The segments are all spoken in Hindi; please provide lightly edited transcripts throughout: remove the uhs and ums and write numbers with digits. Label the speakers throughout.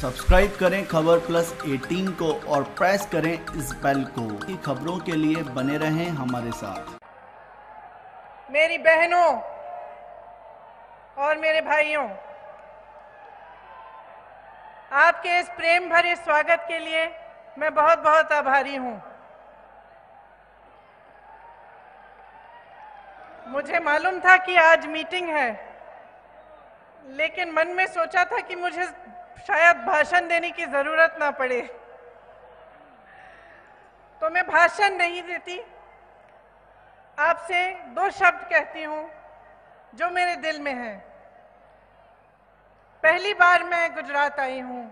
Speaker 1: सब्सक्राइब करें खबर प्लस 18 को और प्रेस करें इस बेल को। खबरों के लिए बने रहें हमारे साथ।
Speaker 2: मेरी बहनों और मेरे भाइयों, आपके इस प्रेम भरे स्वागत के लिए मैं बहुत बहुत आभारी हूं। मुझे मालूम था कि आज मीटिंग है, लेकिन मन में सोचा था कि मुझे शायद भाषण देने की जरूरत ना पड़े, तो मैं भाषण नहीं देती। आपसे दो शब्द कहती हूं जो मेरे दिल में है। पहली बार मैं गुजरात आई हूं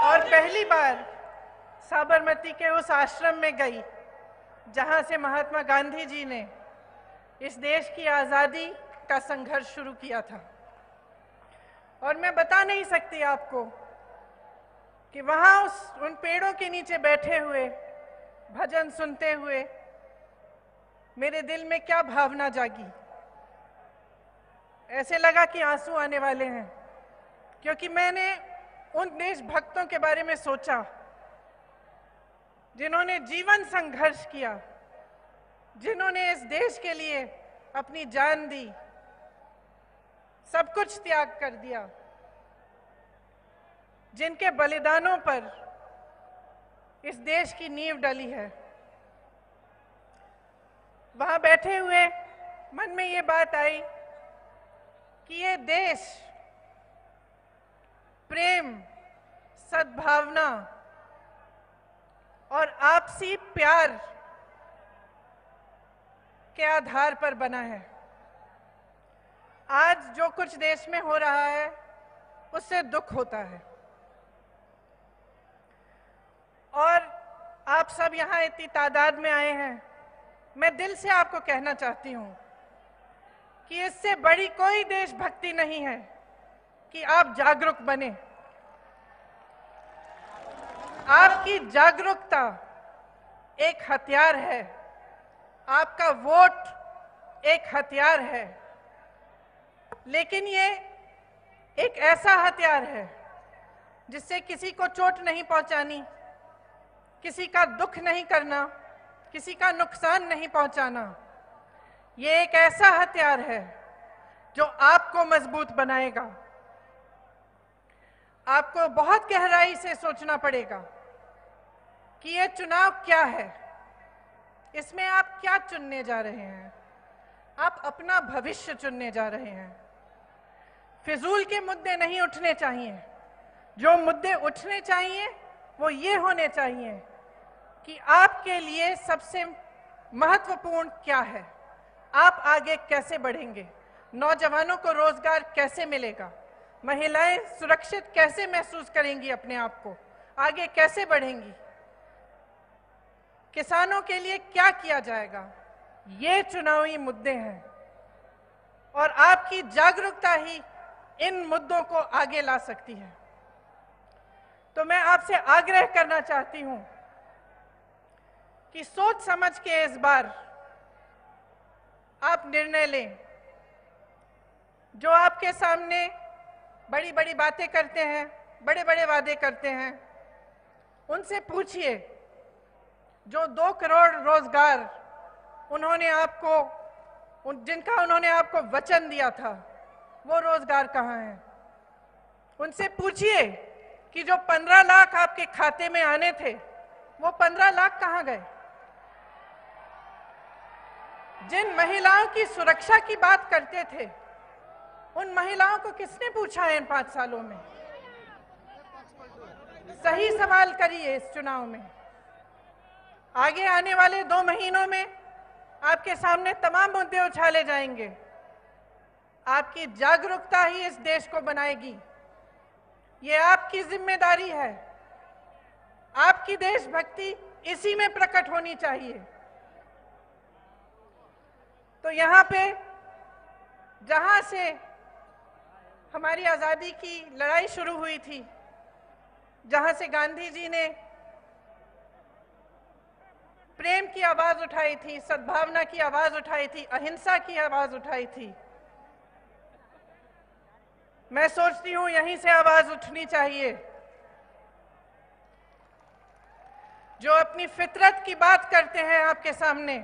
Speaker 2: और पहली बार साबरमती के उस आश्रम में गई जहां से महात्मा गांधी जी ने इस देश की आज़ादी का संघर्ष शुरू किया था। और मैं बता नहीं सकती आपको कि वहां उन पेड़ों के नीचे बैठे हुए भजन सुनते हुए मेरे दिल में क्या भावना जागी। ऐसे लगा कि आंसू आने वाले हैं, क्योंकि मैंने उन देशभक्तों के बारे में सोचा जिन्होंने जीवन संघर्ष किया, जिन्होंने इस देश के लिए अपनी जान दी, सब कुछ त्याग कर दिया, जिनके बलिदानों पर इस देश की नींव डली है। वहां बैठे हुए मन में ये बात आई कि ये देश प्रेम, सद्भावना और आपसी प्यार के आधार पर बना है। आज जो कुछ देश में हो रहा है उससे दुख होता है, और आप सब यहाँ इतनी तादाद में आए हैं। मैं दिल से आपको कहना चाहती हूँ कि इससे बड़ी कोई देशभक्ति नहीं है कि आप जागरूक बने। आपकी जागरूकता एक हथियार है, आपका वोट एक हथियार है, लेकिन ये एक ऐसा हथियार है जिससे किसी को चोट नहीं पहुंचानी, किसी का दुख नहीं करना, किसी का नुकसान नहीं पहुंचाना। ये एक ऐसा हथियार है जो आपको मजबूत बनाएगा। आपको बहुत गहराई से सोचना पड़ेगा कि ये चुनाव क्या है, इसमें आप क्या चुनने जा रहे हैं। आप अपना भविष्य चुनने जा रहे हैं। फिजूल के मुद्दे नहीं उठने चाहिए। जो मुद्दे उठने चाहिए वो ये होने चाहिए कि आपके लिए सबसे महत्वपूर्ण क्या है, आप आगे कैसे बढ़ेंगे, नौजवानों को रोजगार कैसे मिलेगा, महिलाएं सुरक्षित कैसे महसूस करेंगी अपने आप को, आगे कैसे बढ़ेंगी, किसानों के लिए क्या किया जाएगा। ये चुनावी मुद्दे हैं और आपकी जागरूकता ही इन मुद्दों को आगे ला सकती है। तो मैं आपसे आग्रह करना चाहती हूं कि सोच समझ के इस बार आप निर्णय लें। जो आपके सामने बड़ी बड़ी बातें करते हैं, बड़े बड़े वादे करते हैं, उनसे पूछिए जो 2 करोड़ रोजगार उन्होंने आपको, जिनका उन्होंने आपको वचन दिया था, वो रोजगार कहाँ हैं। उनसे पूछिए कि जो 15 लाख आपके खाते में आने थे, वो 15 लाख कहाँ गए। जिन महिलाओं की सुरक्षा की बात करते थे, उन महिलाओं को किसने पूछा है इन 5 सालों में। सही सवाल करिए इस चुनाव में। आगे आने वाले 2 महीनों में आपके सामने तमाम मुद्दे उछाले जाएंगे। आपकी जागरूकता ही इस देश को बनाएगी। ये आपकी जिम्मेदारी है। आपकी देशभक्ति इसी में प्रकट होनी चाहिए। तो यहाँ पे जहाँ से हमारी आज़ादी की लड़ाई शुरू हुई थी, जहाँ से गांधी जी ने प्रेम की आवाज उठाई थी, सद्भावना की आवाज उठाई थी, अहिंसा की आवाज उठाई थी, मैं सोचती हूं यहीं से आवाज उठनी चाहिए। जो अपनी फितरत की बात करते हैं आपके सामने,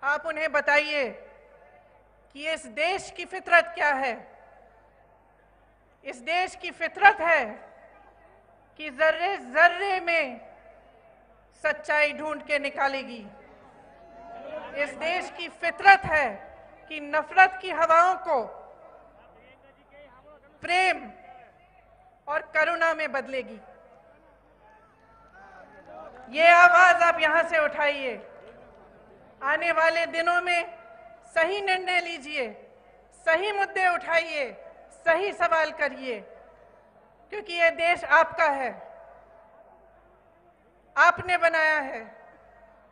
Speaker 2: आप उन्हें बताइए कि इस देश की फितरत क्या है। इस देश की फितरत है कि जर्रे जर्रे में सच्चाई ढूंढ के निकालेगी। इस देश की फितरत है कि नफरत की हवाओं को प्रेम और करुणा में बदलेगी। ये आवाज आप यहां से उठाइए। आने वाले दिनों में सही निर्णय लीजिए, सही मुद्दे उठाइए, सही सवाल करिए, क्योंकि ये देश आपका है, आपने बनाया है,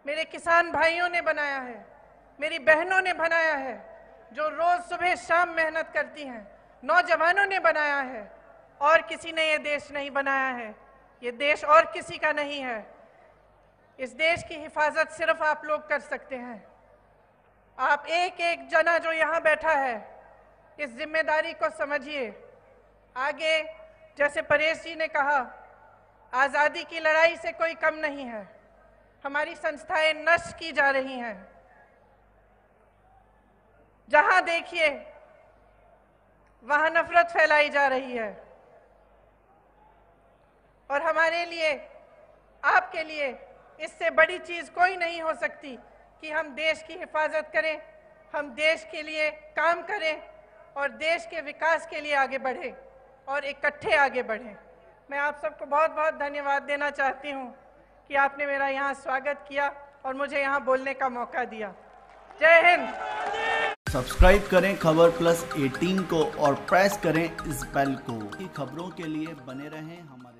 Speaker 2: मेरे किसान भाइयों ने बनाया है, मेरी बहनों ने बनाया है, जो रोज सुबह शाम मेहनत करती हैं, नौजवानों ने बनाया है। और किसी ने ये देश नहीं बनाया है, ये देश और किसी का नहीं है। इस देश की हिफाजत सिर्फ आप लोग कर सकते हैं। आप एक एक जना जो यहाँ बैठा है, इस जिम्मेदारी को समझिए। आगे जैसे परेश जी ने कहा, आजादी की लड़ाई से कोई कम नहीं है। हमारी संस्थाएं नष्ट की जा रही हैं। जहां देखिए वहां नफरत फैलाई जा रही है। और हमारे लिए, आपके लिए इससे बड़ी चीज कोई नहीं हो सकती कि हम देश की हिफाजत करें, हम देश के लिए काम करें और देश के विकास के लिए आगे बढ़ें और इकट्ठे आगे बढ़ें। मैं आप सबको बहुत बहुत धन्यवाद देना चाहती हूं कि आपने मेरा यहाँ स्वागत किया और मुझे यहाँ बोलने का मौका दिया। जय हिंद।
Speaker 1: सब्सक्राइब करें खबर प्लस 18 को और प्रेस करें इस बेल को। खबरों के लिए बने रहें हमारे